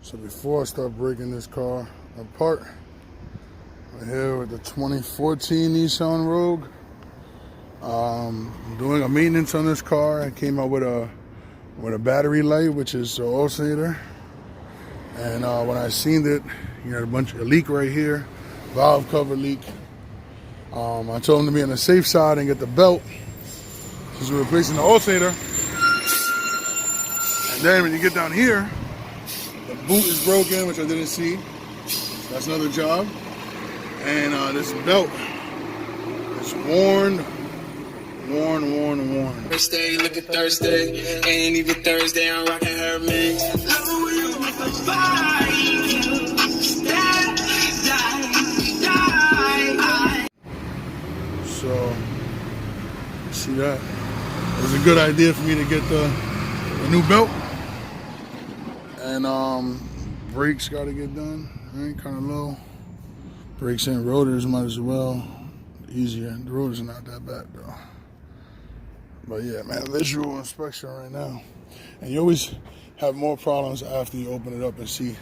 So before I start breaking this car apart, we're here with the 2014 Nissan Rogue. I'm doing a maintenance on this car. I came out with a battery light, which is an alternator. And when I seen it, you had a leak right here, valve cover leak. I told him to be on the safe side and get the belt, because we're replacing the alternator. And then when you get down here, the boot is broken, which I didn't see. So that's another job. And this belt is worn. Thursday, look at Thursday. Ain't even Thursday, I'm rocking her mix. So, see that? It was a good idea for me to get the new belt. And brakes got to get done. Right, kind of low. Brakes and rotors might as well. Easier. The rotors are not that bad though. But yeah, man, visual inspection right now. And you always have more problems after you open it up and see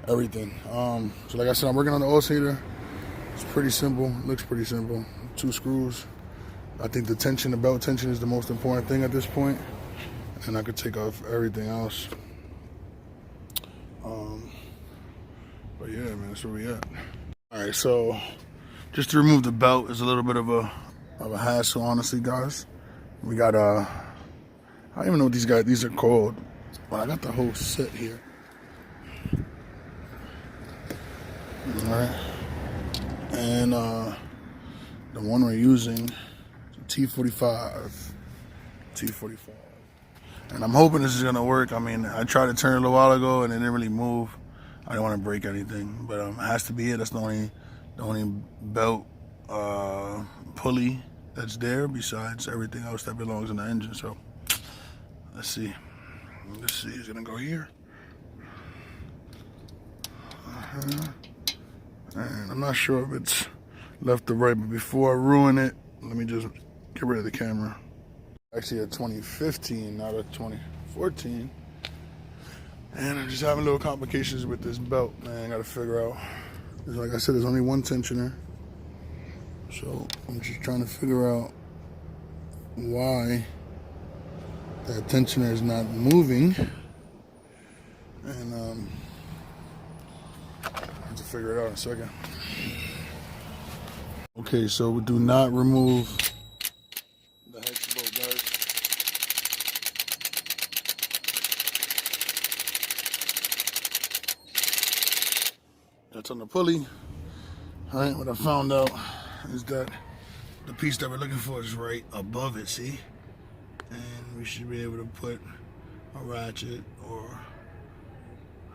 everything. So like I said, I'm working on the alternator. It's pretty simple. Looks pretty simple. 2 screws. I think the belt tension is the most important thing at this point. And I could take off everything else. But yeah, man, that's where we at. All right, so just to remove the belt is a little bit of a hassle, honestly, guys. We got I don't even know what these are called, but I got the whole set here. All right, and the one we're using, T45, and I'm hoping this is gonna work. I mean, I tried to turn it a little while ago and it didn't really move. I didn't want to break anything, but it has to be it. That's the only belt pulley that's there besides everything else that belongs in the engine. So let's see. It's gonna go here. And I'm not sure if it's left or right, but before I ruin it, let me just get rid of the camera. Actually a 2015, not a 2014. And I'm just having little complications with this belt, man. I gotta figure out. Like I said, there's only one tensioner. So I'm just trying to figure out why that tensioner is not moving. And I have to figure it out in a second. Okay, so we do not remove the hex bolt, guys. That's on the pulley. All right, what I found out is that the piece that we're looking for is right above it, see? And we should be able to put a ratchet or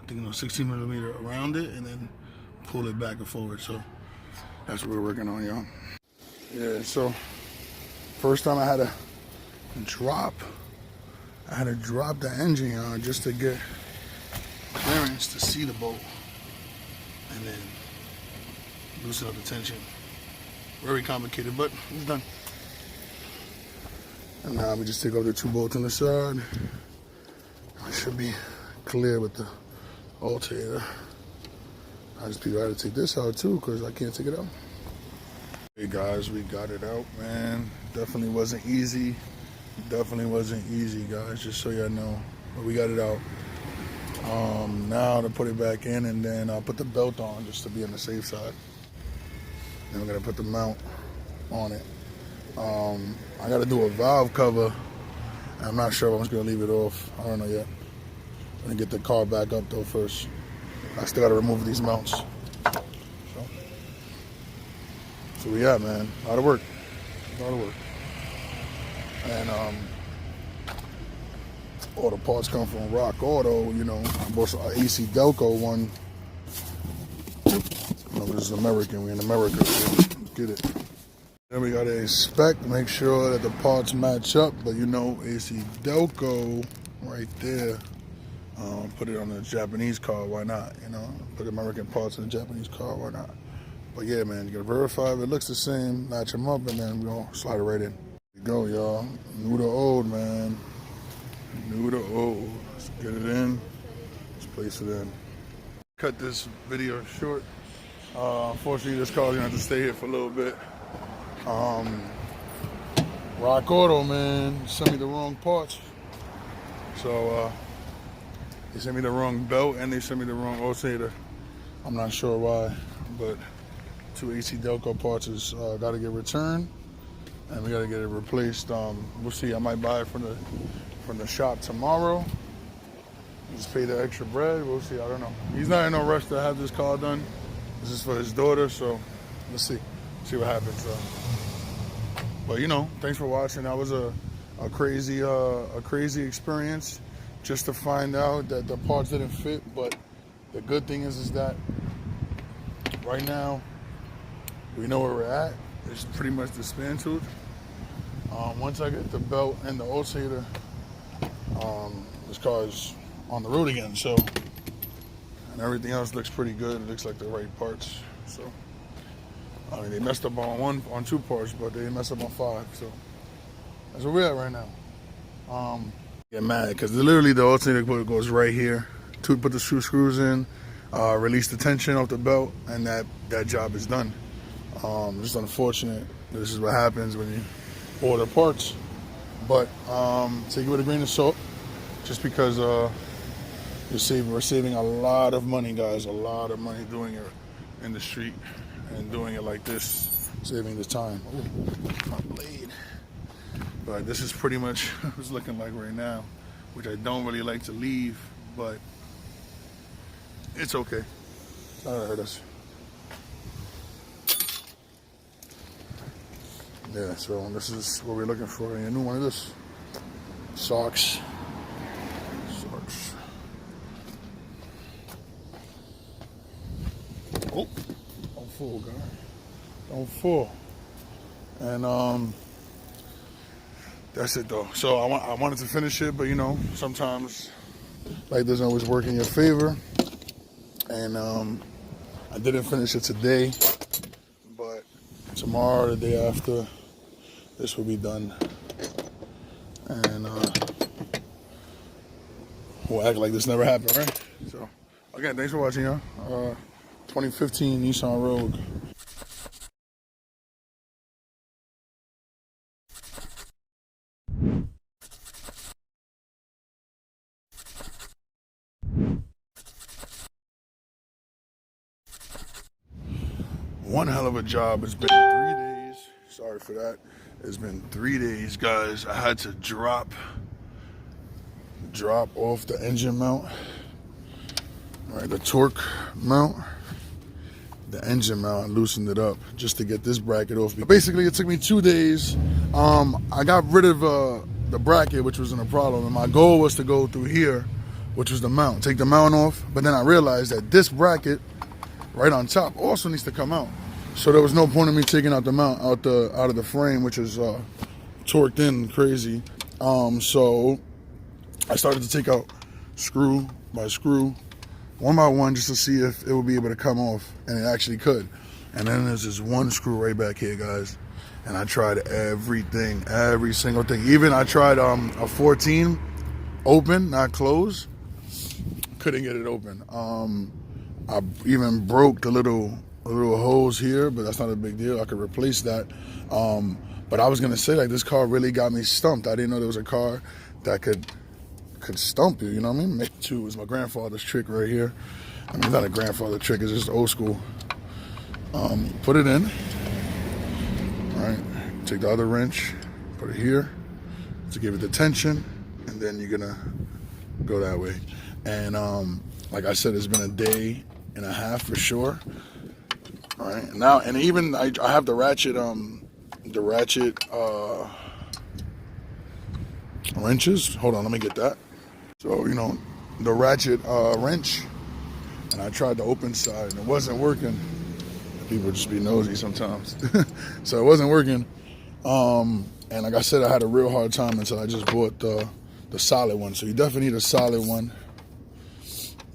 I think 16 millimeter around it and then pull it back and forward. So that's what we're working on, y'all. Yeah, so first time I had to drop the engine on just to get clearance to see the bolt. And then loosen up the tension. Very complicated, but it's done. And now we just take off the 2 bolts on the side. I should be clear with the alternator. I just figured I had to take this out too, because I can't take it out. Hey guys, we got it out, man. Definitely wasn't easy. Guys, just so y'all know. But we got it out. Now to put it back in, and then I'll put the belt on just to be on the safe side. Then we're gonna put the mount on it. I gotta do a valve cover. I'm not sure if I'm just gonna leave it off. I don't know yet. I'm gonna get the car back up though first. I still gotta remove these mounts. So we got, man. A lot of work. And all the parts come from Rock Auto, you know. I bought an AC Delco one. No, this is American. We're in America, so get it. Then we gotta inspect, make sure that the parts match up. But you know, AC Delco right there. Put it on a Japanese car, why not? You know, put American parts in a Japanese car, why not? But yeah, man, you gotta verify if it looks the same, match them up, and then we're gonna slide it right in. Here we go, y'all. New to old, man. New to old. Let's get it in. Let's place it in. cut this video short. Unfortunately, this car's gonna have to stay here for a little bit. Rock Auto, man, sent me the wrong parts. So they sent me the wrong belt and they sent me the wrong alternator. I'm not sure why, but 2 AC Delco parts is got to get returned, and we got to get it replaced. We'll see. I might buy it from the shop tomorrow. Just pay the extra bread. We'll see. I don't know. He's not in no rush to have this car done. This is for his daughter, so let's see what happens. But you know, thanks for watching. That was a crazy experience, just to find out that the parts didn't fit. But the good thing is that right now we know where we're at. It's pretty much dismantled. Once I get the belt and the alternator, this car is on the road again. So, and everything else looks pretty good. It looks like the right parts. So, I mean, they messed up on 2 parts, but they messed up on 5. So that's where we're at right now. Get mad because literally the alternator goes right here. Put the screws in, release the tension off the belt, and that job is done. Just unfortunate. This is what happens when you order parts. But take it with a grain of salt, just because we're saving a lot of money, guys. A lot of money doing it in the street and doing it like this, saving the time. Ooh, my blade. But this is pretty much what it's looking like right now, which I don't really like to leave, but it's okay. It's not gonna hurt us. Yeah, so this is what we're looking for. A new one of this. Socks. Oh, don't fall, guy. Don't fall. And that's it though. So I wanted to finish it, but you know, sometimes life doesn't always work in your favor. And I didn't finish it today, but tomorrow, the day after, this will be done. And we'll act like this never happened, right? So again, thanks for watching, y'all. 2015 Nissan Rogue. One hell of a job. It's been 3 days. Sorry for that. It's been 3 days, guys. I had to drop off the engine mount. All right, the torque mount. The engine mount, and loosened it up just to get this bracket off. Basically, it took me 2 days. I got rid of the bracket, which wasn't a problem, and my goal was to go through here, which was the mount, take the mount off. But then I realized that this bracket right on top also needs to come out. So there was no point in me taking out the mount out of the frame, which is torqued in crazy. So I started to take out screw by screw, one by one, just to see if it would be able to come off, and it actually could. And then there's this one screw right back here, guys. And I tried everything, every single thing. Even I tried a 14 open, not close. Couldn't get it open. I even broke the little hose here, but that's not a big deal. I could replace that. But I was gonna say, like, this car really got me stumped. I didn't know there was a car that could stump you, you know what I mean? Make two is my grandfather's trick right here. I mean, it's not a grandfather trick, it's just old school. Put it in, all right? Take the other wrench, put it here to give it the tension, and then you're gonna go that way. And like I said, it's been a day and a half for sure. All right, now, and even I have the ratchet wrenches. Hold on, let me get that. So, you know, the ratchet wrench, and I tried the open side, and it wasn't working. People just be nosy sometimes. So it wasn't working. And like I said, I had a real hard time until I just bought the solid one. So you definitely need a solid one.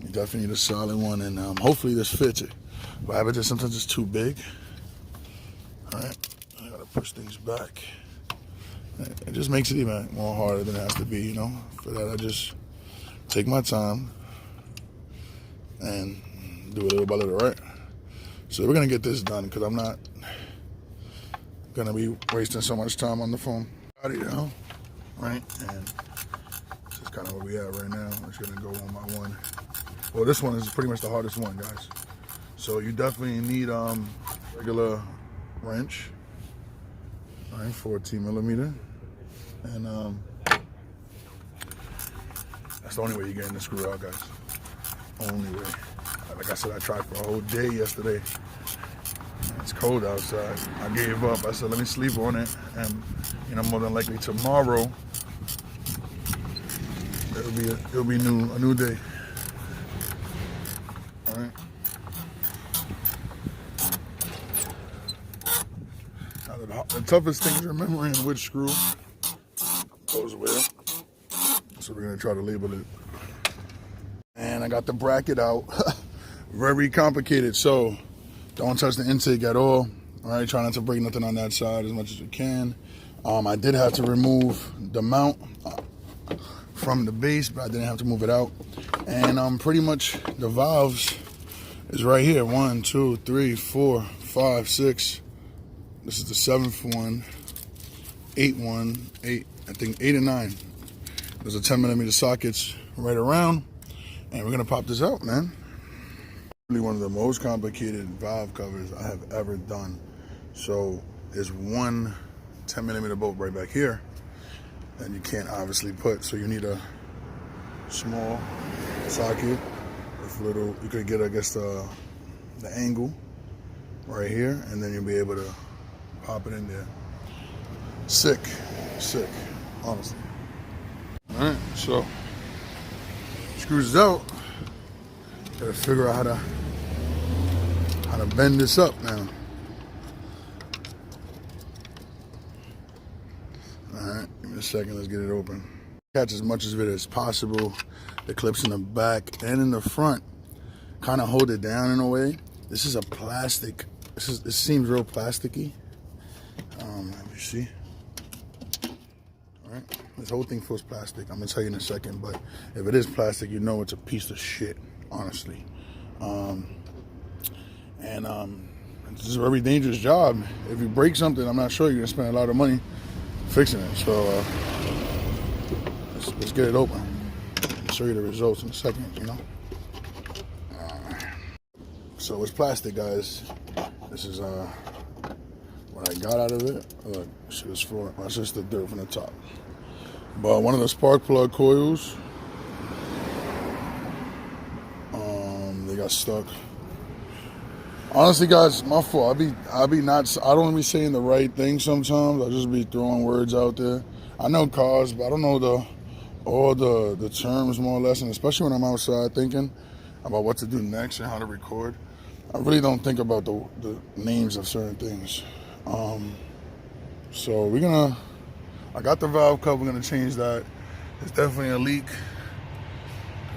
You definitely need a solid one, and hopefully this fits it. But I bet sometimes it's too big. All right, I gotta push things back. It just makes it even more harder than it has to be, you know. For that, I just take my time and do it little by little, right? So we're gonna get this done because I'm not gonna be wasting so much time on the phone. Out of here, huh? Right? And this is kind of where we at right now. I'm just gonna go one by one. Well, this one is pretty much the hardest one, guys. So you definitely need regular wrench, right? 14 millimeter, and that's the only way you're getting this screw out, guys. Only way. Like I said, I tried for a whole day yesterday. It's cold outside. I gave up. I said, let me sleep on it, and more than likely tomorrow it'll be a new day. All right. Now the toughest thing is remembering which screw goes where. So we're gonna try to label it. And I got the bracket out. Very complicated. So don't touch the intake at all. All right, try not to break nothing on that side as much as you can. I did have to remove the mount from the base, but I didn't have to move it out. And pretty much the valves is right here. 1, 2, 3, 4, 5, 6. This is the 7th one. 8 one, 8. I think 8 and 9. There's a 10 millimeter sockets right around, and we're gonna pop this out, man. Really one of the most complicated valve covers I have ever done. So there's one 10 millimeter bolt right back here that you can't obviously put. So you need a small socket with little. You could get, I guess, the angle right here, and then you'll be able to pop it in there. Sick, honestly. All right, so screws out. Gotta figure out how to bend this up now. All right, give me a second. Let's get it open. Catch as much of it as possible. The clips in the back and in the front kind of hold it down in a way. This is a plastic. This seems real plasticky. Let me see. All right, this whole thing feels plastic. I'm gonna tell you in a second, but if it is plastic, you know it's a piece of shit, honestly. This is a very dangerous job. If you break something, I'm not sure you're gonna spend a lot of money fixing it. So let's get it open. I'll show you the results in a second. So it's plastic, guys. This is what I got out of it. Look, shit is flowing. That's just the dirt from the top. But one of the spark plug coils, they got stuck. Honestly, guys, my fault. I don't be saying the right thing sometimes. I just be throwing words out there. I know cars, but I don't know all the terms more or less, and especially when I'm outside thinking about what to do next and how to record. I really don't think about the names of certain things. So I got the valve cover, we're gonna change that. There's definitely a leak.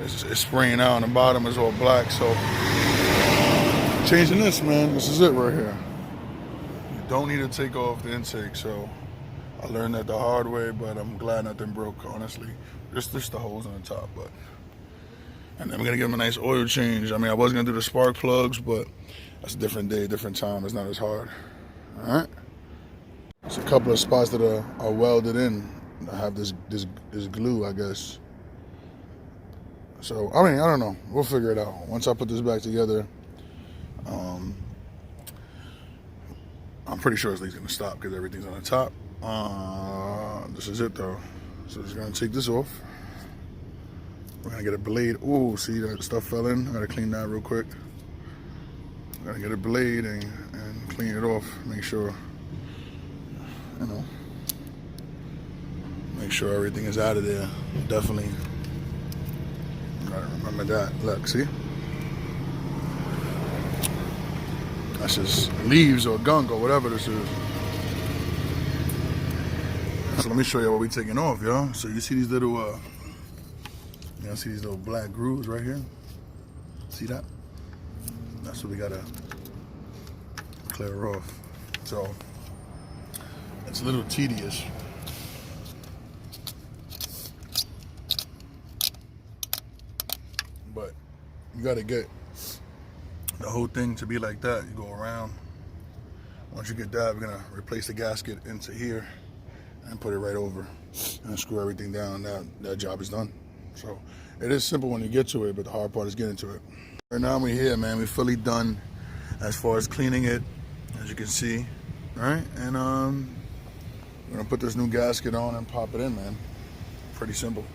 It's spraying out, and the bottom is all black, so changing this, man. This is it right here. You don't need to take off the intake, so I learned that the hard way, but I'm glad nothing broke, honestly. Just the holes on the top, but. And then we're gonna give them a nice oil change. I mean, I was gonna do the spark plugs, but that's a different day, different time. It's not as hard. All right. There's a couple of spots that are welded in. I have this glue, I guess. So I mean, I don't know. We'll figure it out once I put this back together. I'm pretty sure this leak's gonna stop because everything's on the top. This is it though. So just gonna take this off. We're gonna get a blade. Oh, see that stuff fell in. I gotta clean that real quick. Gotta get a blade and clean it off. Make sure, make sure everything is out of there. Definitely gotta remember that. Look, see? That's just leaves or gunk or whatever this is. So let me show you what we're taking off, y'all. So you see these little, see these little black grooves right here? See that? That's what we gotta clear off. So it's a little tedious. But you gotta get the whole thing to be like that. You go around. Once you get that, we're gonna replace the gasket into here and put it right over and screw everything down. That job is done. So it is simple when you get to it, but the hard part is getting to it. Right now we're here, man. We're fully done as far as cleaning it, as you can see, right? And we're gonna put this new gasket on and pop it in, man. Pretty simple.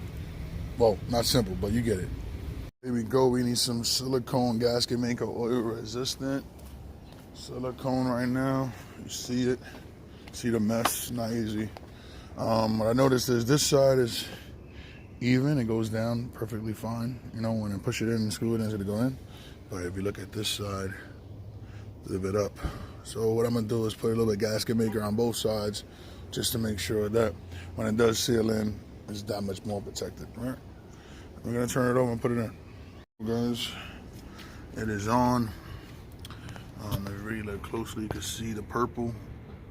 Well, not simple, but you get it. Here we go. We need some silicone gasket maker, oil resistant silicone right now. You see it. See the mess. Not easy. What I noticed is this side is even. It goes down perfectly fine. You know, when I push it in and screw it in, it's gonna go in. But if you look at this side, a little bit up. So what I'm gonna do is put a little bit of gasket maker on both sides, just to make sure that when it does seal in, it's that much more protected. Right? We're gonna turn it over and put it in. Guys, it is on. If you really look closely, you can see the purple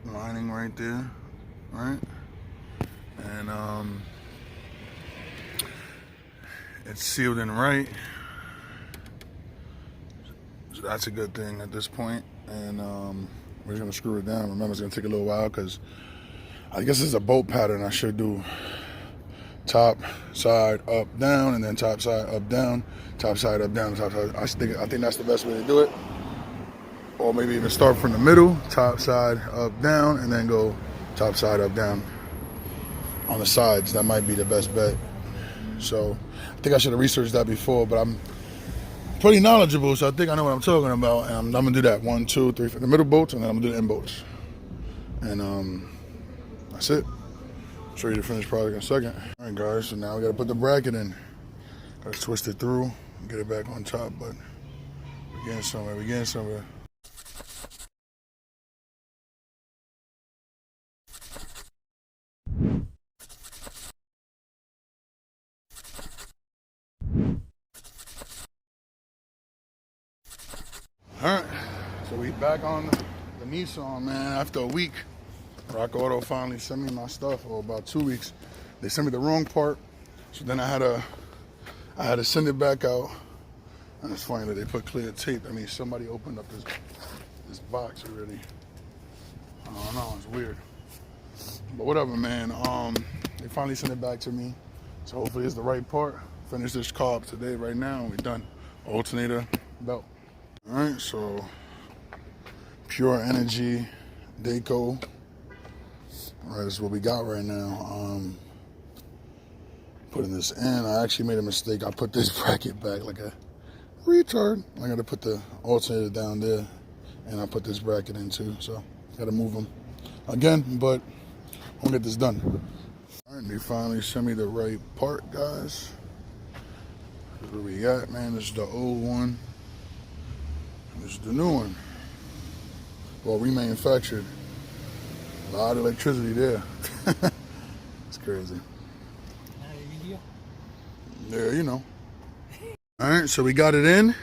lining right there, right? And it's sealed in right, so that's a good thing at this point. And we're just gonna screw it down. Remember, it's gonna take a little while because I guess it's a bolt pattern. I should do top, side, up, down, and then top, side, up, down, top, side, up, down, top, side. I think that's the best way to do it. Or maybe even start from the middle, top, side, up, down, and then go top, side, up, down on the sides. That might be the best bet. So I think I should have researched that before, but I'm pretty knowledgeable, so I think I know what I'm talking about. And I'm gonna do that 1, 2, 3 for the middle bolts, and then I'm gonna do the end bolts. And that's it. Show you the finished product in a second. All right, guys, so now we gotta put the bracket in. Gotta twist it through, get it back on top, but we're getting somewhere, All right, so we back on the Nissan, man, after a week. Rock Auto finally sent me my stuff, or about 2 weeks. They sent me the wrong part, so then I had to send it back out. And it's funny that they put clear tape. I mean, somebody opened up this box already. I don't know, it's weird. But whatever, man. They finally sent it back to me, so hopefully it's the right part. Finish this car up today, right now, and we're done. Alternator, belt. All right, so Pure Energy, Daco. All right, this is what we got right now. Putting this in, I actually made a mistake. I put this bracket back like a retard. I gotta put the alternator down there, and I put this bracket in too, so gotta move them again, but I'll get this done. All right, they finally sent me the right part, guys. This is what we got, man. This is the old one. This is the new one. Well, remanufactured. A lot of electricity there. It's crazy. Yeah, you know. All right, so we got it in.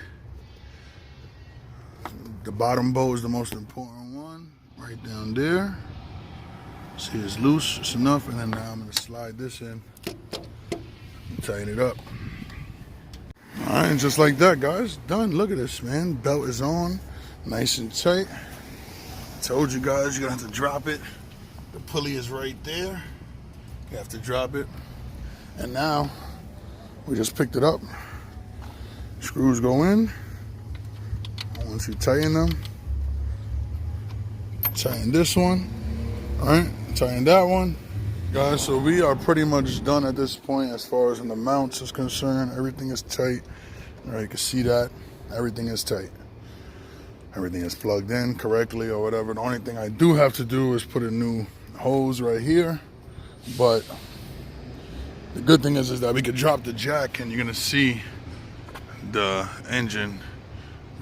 The bottom bolt is the most important one, right down there. See, it's loose, it's enough, and then now I'm gonna slide this in and tighten it up. All right, and just like that, guys, done. Look at this, man. Belt is on, nice and tight. Told you guys, you're gonna have to drop it. The pulley is right there. You have to drop it. And now, we just picked it up. Screws go in. Once you tighten them, tighten this one. All right, tighten that one. Guys, so we are pretty much done at this point as far as in the mounts is concerned. Everything is tight. All right, you can see that. Everything is tight. Everything is plugged in correctly or whatever. The only thing I do have to do is put a new hose right here. But the good thing is that we could drop the jack and you're gonna see the engine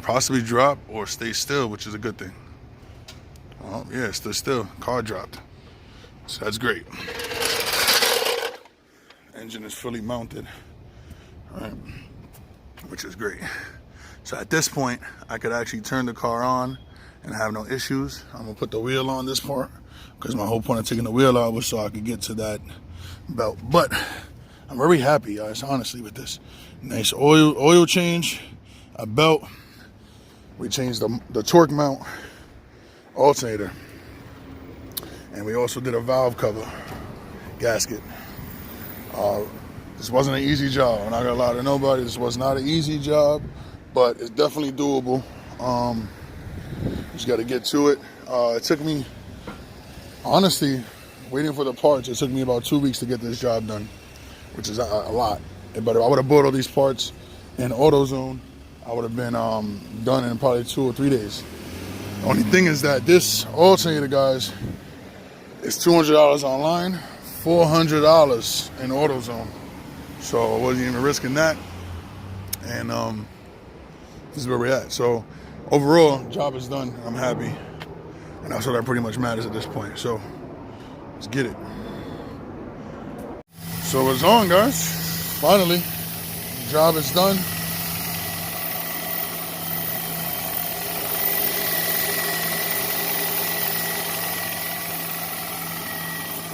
possibly drop or stay still, which is a good thing. Oh yeah, it stood still. Car dropped. So that's great. Engine is fully mounted. All right, which is great. So at this point, I could actually turn the car on and have no issues. I'm gonna put the wheel on this part because my whole point of taking the wheel out was so I could get to that belt. But I'm very happy, guys, honestly, with this. Nice oil change, a belt, We changed the torque mount alternator. And we also did a valve cover gasket. This wasn't an easy job. I'm not gonna lie to nobody. This was not an easy job, but it's definitely doable. Just got to get to it. It took me, honestly, waiting for the parts. It took me about 2 weeks to get this job done, which is a lot. But if I would have bought all these parts in AutoZone, I would have been done in probably 2 or 3 days. The only thing is that this alternator, guys, is $200 online, $400 in AutoZone. So I wasn't even risking that. And this is where we're at. So overall, job is done. I'm happy. And that's what pretty much matters at this point. So let's get it. So it's on, guys. Finally, job is done.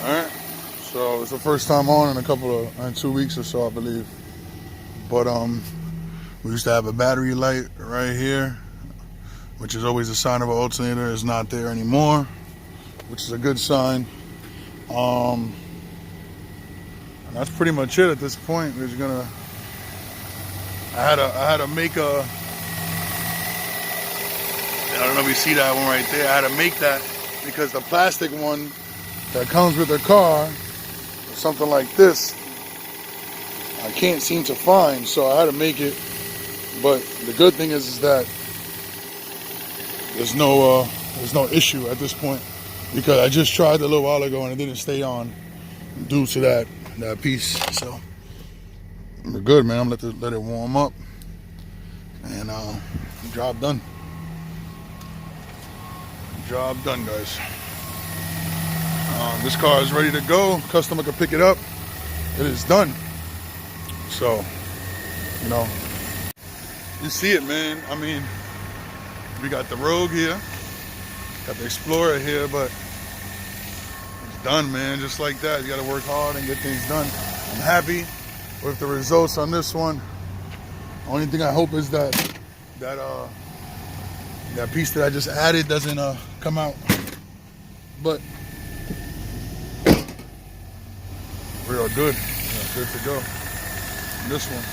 Alright, so it's the first time on in 2 weeks or so, I believe. But we used to have a battery light right here, which is always a sign of an alternator is not there anymore, which is a good sign. And that's pretty much it at this point. We're just gonna. I had to make a. I don't know if you see that one right there. I had to make that because the plastic one that comes with the car, something like this, I can't seem to find, so I had to make it. But the good thing is that there's no issue at this point, because I just tried a little while ago and it didn't stay on due to that piece. So we're good, man. I'm gonna let it warm up, and job done. Job done, guys. This car is ready to go. Customer can pick it up. It is done. So, you know, you see it, man. I mean, we got the Rogue here, got the Explorer here, but it's done, man. Just like that. You got to work hard and get things done. I'm happy with the results on this one. Only thing I hope is that piece that I just added doesn't come out. But we're all good. We're good to go. This one.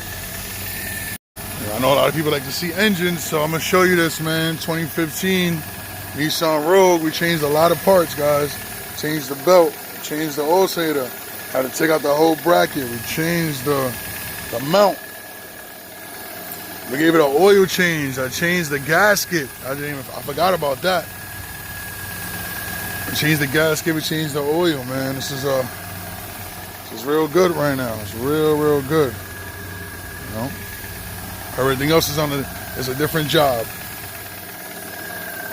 Yeah, I know a lot of people like to see engines, so I'm gonna show you this, man. 2015 Nissan Rogue. We changed a lot of parts, guys. Changed the belt, changed the alternator. Had to take out the whole bracket. We changed the mount. We gave it an oil change. I changed the gasket. I forgot about that. We changed the gasket. We changed the oil, man. This is real good right now. It's real good. You know, everything else is is a different job.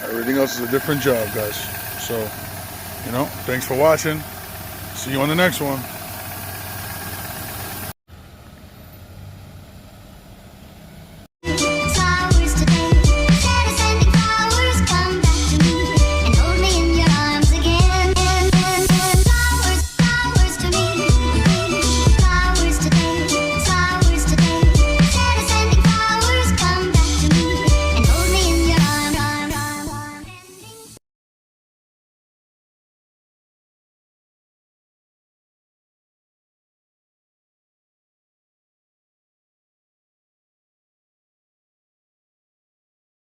Everything else is a different job, guys. So, you know, thanks for watching. See you on the next one.